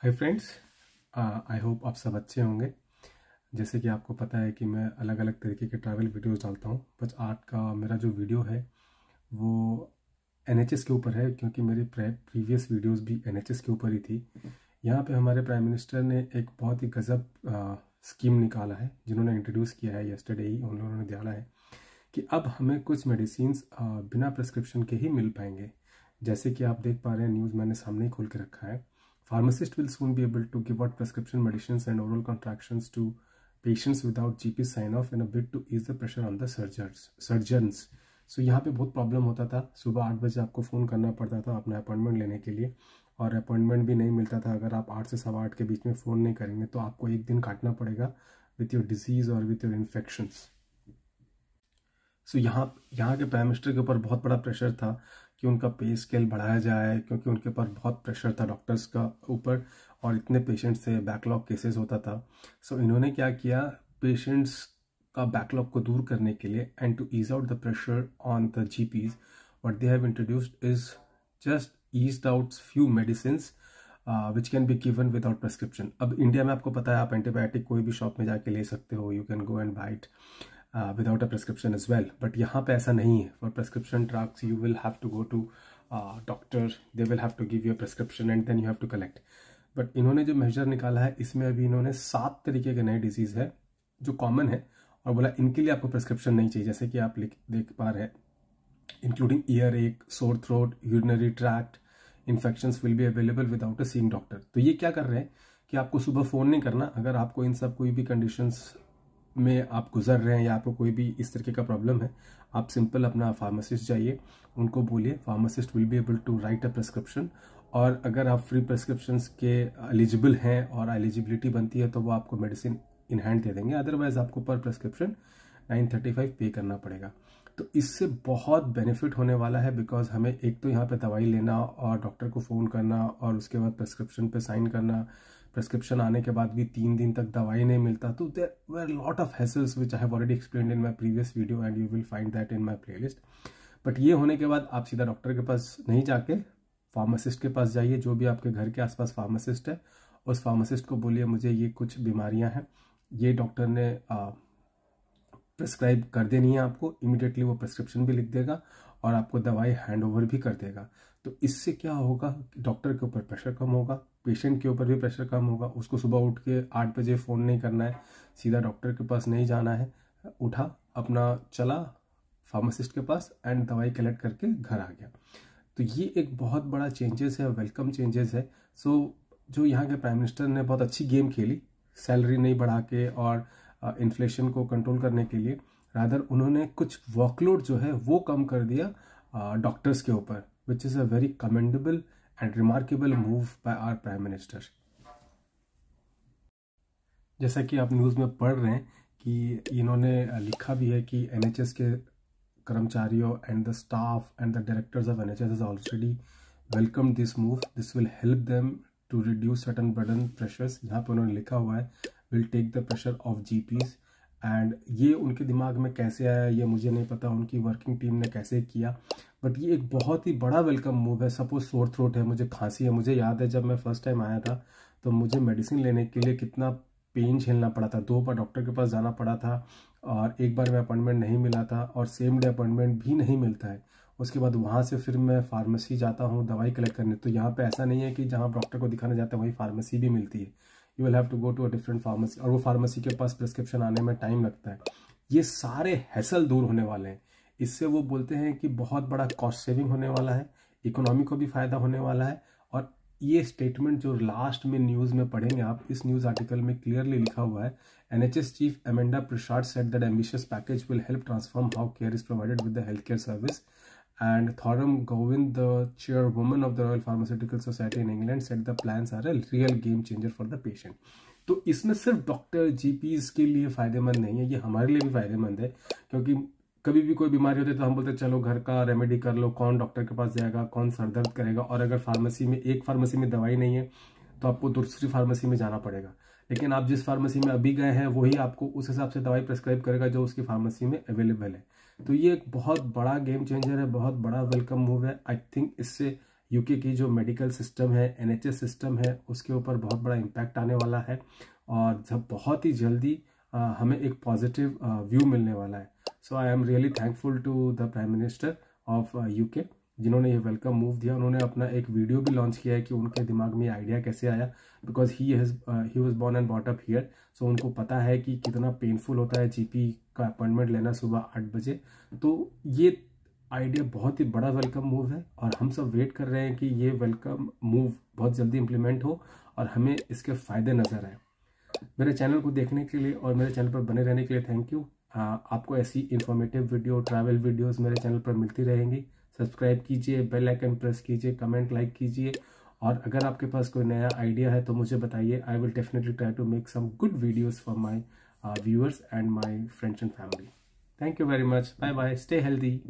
Hi friends, I hope आप सब अच्छे होंगे। जैसे कि आपको पता है कि मैं अलग अलग तरीके के ट्रैवल वीडियोस डालता हूँ। बस आज का मेरा जो वीडियो है वो NHS के ऊपर है, क्योंकि मेरी प्रीवियस वीडियोस भी NHS के ऊपर ही थी। यहाँ पे हमारे प्राइम मिनिस्टर ने एक बहुत ही गजब स्कीम निकाला है, जिन्होंने इंट्रोड्यूस किया है येस्टरडे ही उन लोगों ने डाला है कि अब हमें कुछ मेडिसिन्स बिना प्रिस्क्रिप्शन के ही मिल पाएंगे। जैसे कि आप देख पा रहे हैं, न्यूज़ मैंने सामने ही खोल के रखा है। Pharmacist will soon be able to give out prescription medicines and oral contractions to patients without GP sign off in a bid to ease the pressure on the surgeons. So यहाँ पे बहुत problem होता था। सुबह 8 बजे आपको phone करना पड़ता था अपना अपॉइंटमेंट लेने के लिए, और अपॉइंटमेंट भी नहीं मिलता था अगर आप 8 से 8:15 के बीच में फ़ोन नहीं करेंगे, तो आपको एक दिन काटना पड़ेगा विथ योर डिजीज़ और विथ योर इन्फेक्शंस। सो यहाँ के प्राइम मिनिस्टर के ऊपर बहुत बड़ा प्रेशर था कि उनका पे स्केल बढ़ाया जाए, क्योंकि उनके ऊपर बहुत प्रेशर था डॉक्टर्स का ऊपर, और इतने पेशेंट्स से बैकलॉग केसेस होता था। सो इन्होंने क्या किया, पेशेंट्स का बैकलॉग को दूर करने के लिए and to ease out the pressure on the GPs, what they have introduced is just eased out few medicines which can be given without prescription. अब इंडिया में आपको पता है, आप एंटीबायोटिक कोई भी शॉप में जाके ले सकते हो, you can go and buy it without a prescription as well, but यहाँ पे ऐसा नहीं है। For prescription drugs you will have to go to doctor, they will have to give you a prescription and then you have to collect. But इन्होंने जो major निकाला है, इसमें अभी इन्होंने 7 तरीके के नए डिजीज है जो कॉमन है, और बोला इनके लिए आपको प्रेस्क्रिप्शन नहीं चाहिए। जैसे कि आप देख पा रहे हैं, इंक्लूडिंग ईयर एक, sore throat, urinary tract infections will be available without a seeing doctor. तो ये क्या कर रहे हैं कि आपको सुबह फ़ोन नहीं करना। अगर आपको इन सब कोई भी कंडीशंस में आप गुजर रहे हैं या आपको कोई भी इस तरीके का प्रॉब्लम है, आप सिंपल अपना फार्मासिस्ट जाइए, उनको बोलिए, pharmacist will be able to write a prescription. और अगर आप फ्री प्रिस्क्रिप्शंस के एलिजिबल हैं और एलिजिबिलिटी बनती है तो वो आपको मेडिसिन इन हैंड दे देंगे, अदरवाइज आपको पर प्रिस्क्रिप्शन 935 पे करना पड़ेगा। तो इससे बहुत बेनिफिट होने वाला है, बिकॉज हमें एक तो यहाँ पे दवाई लेना और डॉक्टर को फ़ोन करना और उसके बाद प्रिस्क्रिप्शन पे साइन करना, प्रिस्क्रिप्शन आने के बाद भी 3 दिन तक दवाई नहीं मिलता, तो there were lot of hassles which I have already explained in my previous video and you will find that in my playlist. But ये होने के बाद आप सीधा डॉक्टर के पास नहीं जाके फार्मासिस्ट के पास जाइए। जो भी आपके घर के आसपास फार्मासिस्ट है, उस फार्मासिस्ट को बोलिए मुझे ये कुछ बीमारियां हैं, ये डॉक्टर ने प्रिस्क्राइब कर देनी है आपको। इमीडिएटली वो प्रिस्क्रिप्शन भी लिख देगा और आपको दवाई हैंड ओवर भी कर देगा। तो इससे क्या होगा, डॉक्टर के ऊपर प्रेशर कम होगा, पेशेंट के ऊपर भी प्रेशर कम होगा। उसको सुबह उठ के 8 बजे फ़ोन नहीं करना है, सीधा डॉक्टर के पास नहीं जाना है, उठा अपना चला फार्मासिस्ट के पास एंड दवाई कलेक्ट करके घर आ गया। तो ये एक बहुत बड़ा चेंजेस है, वेलकम चेंजेस है। सो जो यहाँ के प्राइम मिनिस्टर ने बहुत अच्छी गेम खेली, सैलरी नहीं बढ़ा के और इन्फ्लेशन को कंट्रोल करने के लिए, रादर उन्होंने कुछ वर्कलोड जो है वो कम कर दिया डॉक्टर्स के ऊपर, which is a very commendable and remarkable move by our prime minister. जैसा कि आप न्यूज़ में पढ़ रहे हैं कि इन्होंने लिखा भी है कि NHS के कर्मचारियों and the staff and the directors of NHS has already welcome this move, this will help them to reduce certain burden pressures. यहाँ पे उन्होंने लिखा हुआ है will take the pressure of GPs, and ये उनके दिमाग में कैसे आया ये मुझे नहीं पता, उनकी वर्किंग टीम ने कैसे किया, बट ये एक बहुत ही बड़ा वेलकम मूव है। सपोज सोर थ्रोट है, मुझे खांसी है, मुझे याद है जब मैं फर्स्ट टाइम आया था तो मुझे मेडिसिन लेने के लिए कितना पेन झेलना पड़ा था। 2 बार डॉक्टर के पास जाना पड़ा था और एक बार में अपॉइंटमेंट नहीं मिला था, और सेम डे अपॉइंटमेंट भी नहीं मिलता है। उसके बाद वहाँ से फिर मैं फार्मेसी जाता हूँ दवाई कलेक्ट करने। तो यहाँ पे ऐसा नहीं है कि जहाँ डॉक्टर को दिखाने जाते हैं वही फार्मेसी भी मिलती है, you will have to go to a different pharmacy, और वो फार्मेसी के पास प्रिस्क्रिप्शन आने में टाइम लगता है। ये सारे हैसल दूर होने वाले हैं। इससे वो बोलते हैं कि बहुत बड़ा कॉस्ट सेविंग होने वाला है, इकोनॉमी को भी फायदा होने वाला है। और ये स्टेटमेंट जो लास्ट में न्यूज़ में पढ़ेंगे आप, इस न्यूज़ आर्टिकल में क्लियरली लिखा हुआ है, NHS chief Amanda Prasad said that ambitious package will help transform how care is provided with the health care service. And Thorum Govind, the chairwoman of the Royal Pharmaceutical Society in England, said the plans are a real game changer for the patient. तो इसमें सिर्फ doctor GPs के लिए फ़ायदेमंद नहीं है, ये हमारे लिए भी फ़ायदेमंद है। क्योंकि कभी भी कोई बीमारी होती है तो हम बोलते हैं चलो घर का रेमेडी कर लो, कौन डॉक्टर के पास जाएगा, कौन सर दर्द करेगा, और अगर एक फार्मेसी में दवाई नहीं है तो आपको दूसरी फार्मेसी में जाना पड़ेगा। लेकिन आप जिस फार्मेसी में अभी गए हैं वही आपको उस हिसाब से दवाई प्रेस्क्राइब करेगा जो उसकी फार्मेसी में अवेलेबल है। तो ये एक बहुत बड़ा गेम चेंजर है, बहुत बड़ा वेलकम मूव है। आई थिंक इससे यूके की जो मेडिकल सिस्टम है, NHS सिस्टम है, उसके ऊपर बहुत बड़ा इम्पैक्ट आने वाला है और जब बहुत ही जल्दी हमें एक पॉजिटिव व्यू मिलने वाला है। So I am really thankful to the prime minister of UK जिन्होंने ये वेलकम मूव दिया। उन्होंने अपना एक वीडियो भी लॉन्च किया है कि उनके दिमाग में ये आइडिया कैसे आया, because he was born and bought up here. So उनको पता है कि कितना पेनफुल होता है GP का अपॉइंटमेंट लेना सुबह 8 बजे। तो ये आइडिया बहुत ही बड़ा वेलकम मूव है और हम सब वेट कर रहे हैं कि ये वेलकम मूव बहुत जल्दी इम्प्लीमेंट हो और हमें इसके फ़ायदे नज़र आए। मेरे चैनल को देखने के लिए और मेरे चैनल पर बने रहने के लिए थैंक यू। आपको ऐसी इंफॉर्मेटिव वीडियो, ट्रैवल वीडियोस मेरे चैनल पर मिलती रहेंगी। सब्सक्राइब कीजिए, बेल आइकन प्रेस कीजिए, कमेंट लाइक कीजिए और अगर आपके पास कोई नया आइडिया है तो मुझे बताइए। I will definitely try to make some good videos for my viewers and my friends and family. Thank you very much. Bye bye. Stay healthy.